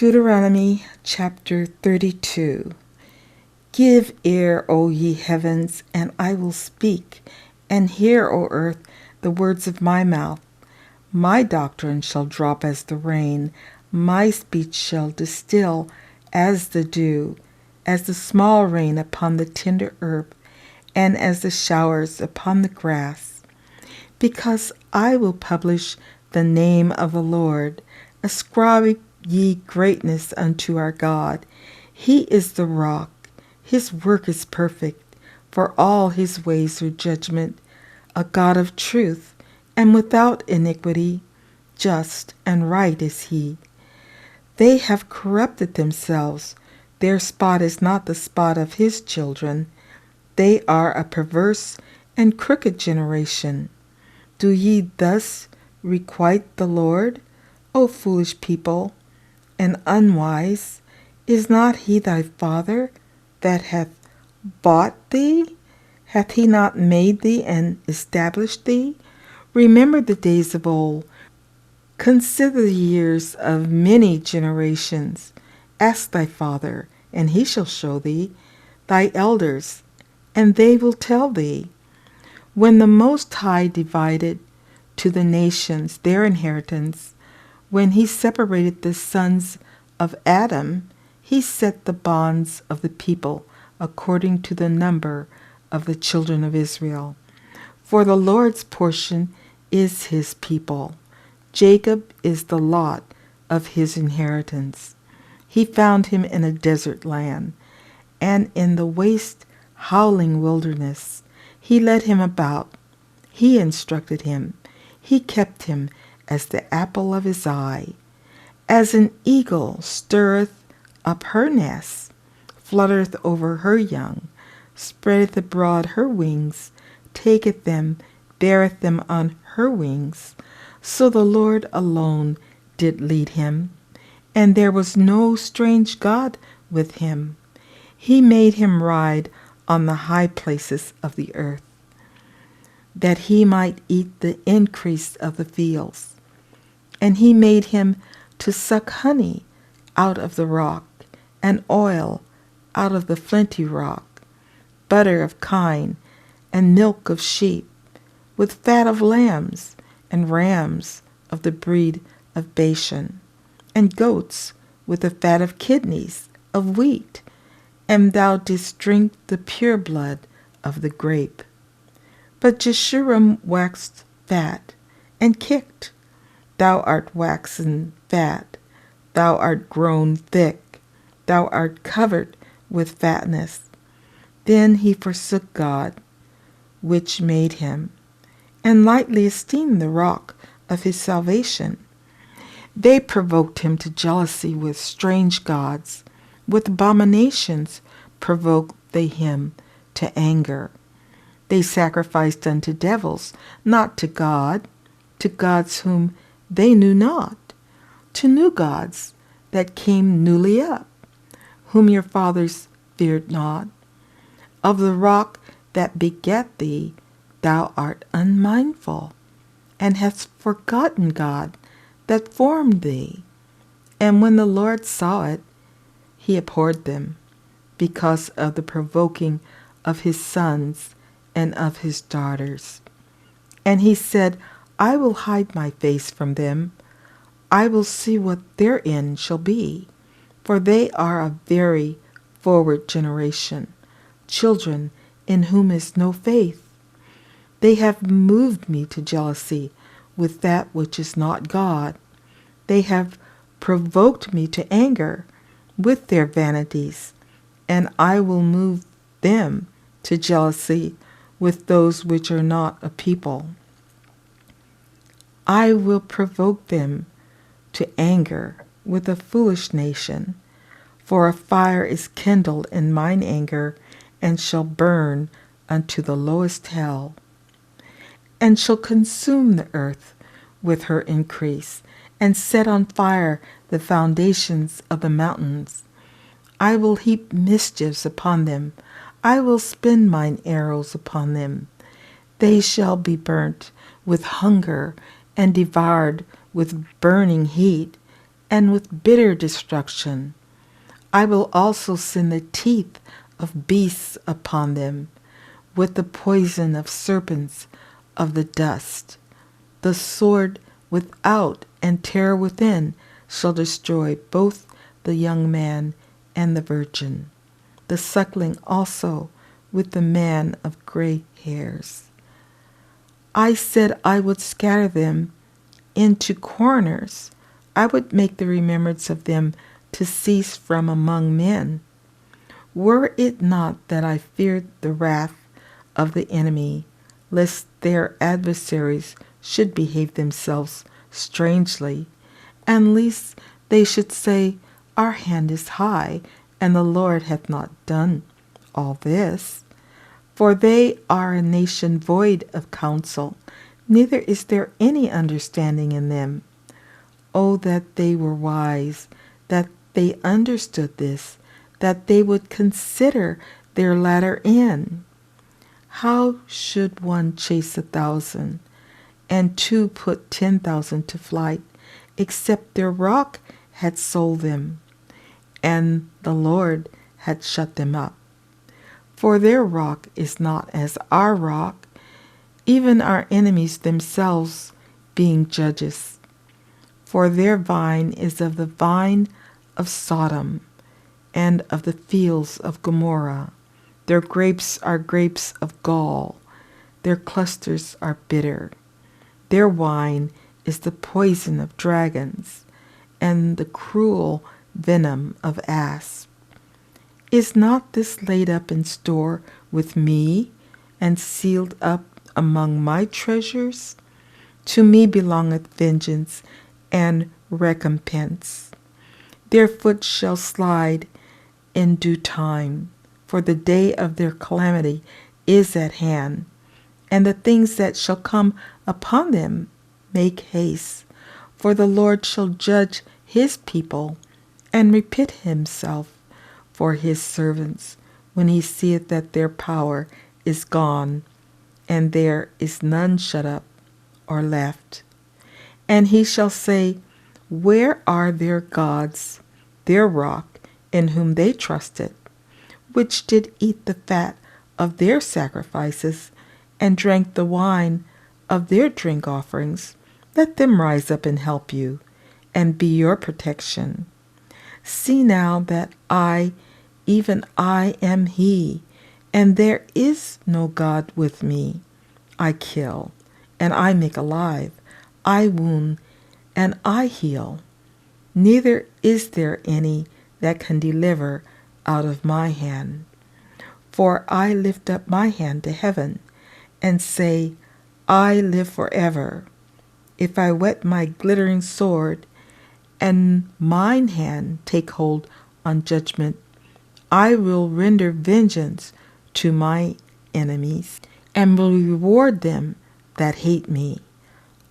Deuteronomy chapter 32. Give ear, O ye heavens, and I will speak, and hear, O earth, the words of my mouth. My doctrine shall drop as the rain, my speech shall distil as the dew, as the small rain upon the tender herb, and as the showers upon the grass. Because I will publish the name of the Lord, ascribe ye greatness unto our God. He is the rock, his work is perfect, for all his ways are judgment, a God of truth, and without iniquity, just and right is he. They have corrupted themselves, their spot is not the spot of his children. They are a perverse and crooked generation. Do ye thus requite the Lord, O foolish people, and unwise? Is not he thy father that hath bought thee? Hath he not made thee and established thee? Remember the days of old. Consider the years of many generations. Ask thy father, and he shall show thee, thy elders, and they will tell thee. When the Most High divided to the nations their inheritance, when he separated the sons of Adam, he set the bonds of the people according to the number of the children of Israel. For the Lord's portion is his people. Jacob is the lot of his inheritance. He found him in a desert land, and in the waste, howling wilderness. He led him about. He instructed him. He kept him as the apple of his eye. As an eagle stirreth up her nest, fluttereth over her young, spreadeth abroad her wings, taketh them, beareth them on her wings. So the Lord alone did lead him, and there was no strange God with him. He made him ride on the high places of the earth, that he might eat the increase of the fields. And he made him to suck honey out of the rock, and oil out of the flinty rock, butter of kine, and milk of sheep, with fat of lambs, and rams of the breed of Bashan, and goats with the fat of kidneys of wheat, and thou didst drink the pure blood of the grape. But Jeshurun waxed fat, and kicked. Thou art waxen fat, thou art grown thick, thou art covered with fatness. Then he forsook God, which made him, and lightly esteemed the rock of his salvation. They provoked him to jealousy with strange gods. With abominations provoked they him to anger. They sacrificed unto devils, not to gods whom they knew not, to new gods that came newly up, whom your fathers feared not. Of the rock that begat thee thou art unmindful, and hast forgotten God that formed thee. And when the Lord saw it, he abhorred them, because of the provoking of his sons and of his daughters. And he said, I will hide my face from them. I will see what their end shall be, for they are a very forward generation, children in whom is no faith. They have moved me to jealousy with that which is not God. They have provoked me to anger with their vanities, and I will move them to jealousy with those which are not a people. I will provoke them to anger with a foolish nation, for a fire is kindled in mine anger, and shall burn unto the lowest hell, and shall consume the earth with her increase, and set on fire the foundations of the mountains. I will heap mischiefs upon them. I will spin mine arrows upon them. They shall be burnt with hunger, and devoured with burning heat, and with bitter destruction. I will also send the teeth of beasts upon them, with the poison of serpents of the dust. The sword without and terror within shall destroy both the young man and the virgin, the suckling also with the man of gray hairs. I said I would scatter them into corners. I would make the remembrance of them to cease from among men. Were it not that I feared the wrath of the enemy, lest their adversaries should behave themselves strangely, and lest they should say, Our hand is high, and the Lord hath not done all this. For they are a nation void of counsel, neither is there any understanding in them. Oh, that they were wise, that they understood this, that they would consider their latter end. How should one chase 1,000, and two put 10,000 to flight, except their rock had sold them, and the Lord had shut them up? For their rock is not as our rock, even our enemies themselves being judges. For their vine is of the vine of Sodom, and of the fields of Gomorrah. Their grapes are grapes of gall, their clusters are bitter. Their wine is the poison of dragons, and the cruel venom of asps. Is not this laid up in store with me, and sealed up among my treasures? To me belongeth vengeance and recompense. Their foot shall slide in due time, for the day of their calamity is at hand, and the things that shall come upon them make haste. For the Lord shall judge his people, and repent himself for his servants, when he seeth that their power is gone, and there is none shut up or left. And he shall say, Where are their gods, their rock, in whom they trusted, which did eat the fat of their sacrifices, and drank the wine of their drink offerings? Let them rise up and help you, and be your protection. See now that I, even I, am he, and there is no God with me. I kill, and I make alive. I wound, and I heal. Neither is there any that can deliver out of my hand. For I lift up my hand to heaven, and say, I live forever. If I whet my glittering sword, and mine hand take hold on judgment, I will render vengeance to my enemies, and will reward them that hate me.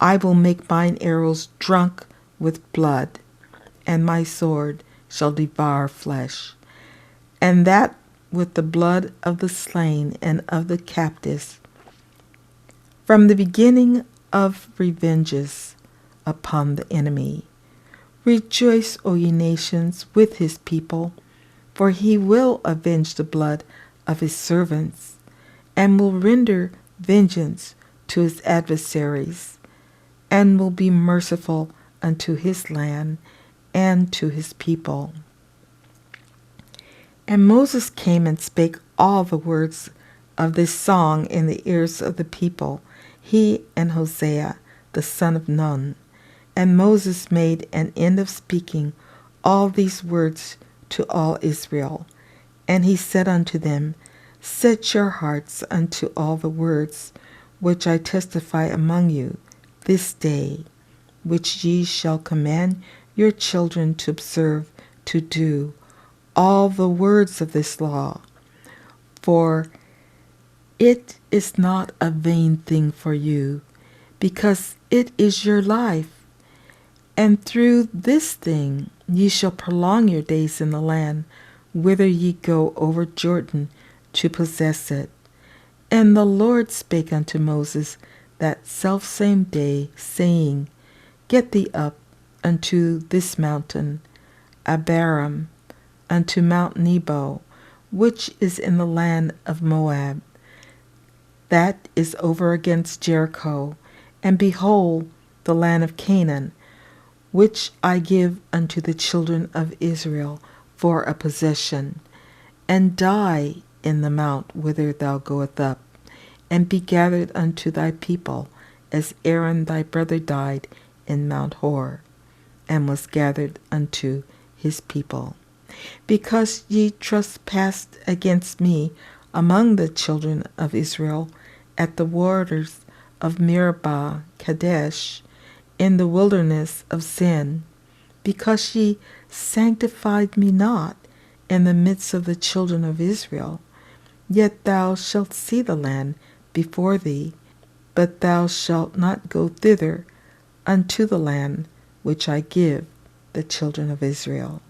I will make mine arrows drunk with blood, and my sword shall devour flesh, and that with the blood of the slain and of the captives, from the beginning of revenges upon the enemy. Rejoice, O ye nations, with his people, for he will avenge the blood of his servants, and will render vengeance to his adversaries, and will be merciful unto his land and to his people. And Moses came and spake all the words of this song in the ears of the people, he and Hosea the son of Nun. And Moses made an end of speaking all these words to all Israel. And he said unto them, Set your hearts unto all the words which I testify among you this day, which ye shall command your children to observe to do all the words of this law. For it is not a vain thing for you, because it is your life. And through this thing ye shall prolong your days in the land, whither ye go over Jordan to possess it. And the Lord spake unto Moses that selfsame day, saying, Get thee up, unto this mountain, Abarim, unto Mount Nebo, which is in the land of Moab, that is over against Jericho, and behold, the land of Canaan, which I give unto the children of Israel for a possession, and die in the mount whither thou goest up, and be gathered unto thy people, as Aaron thy brother died in Mount Hor, and was gathered unto his people. Because ye trespassed against me among the children of Israel at the waters of Meribah Kadesh, in the wilderness of Sin, because ye sanctified me not in the midst of the children of Israel, yet thou shalt see the land before thee, but thou shalt not go thither unto the land which I give the children of Israel.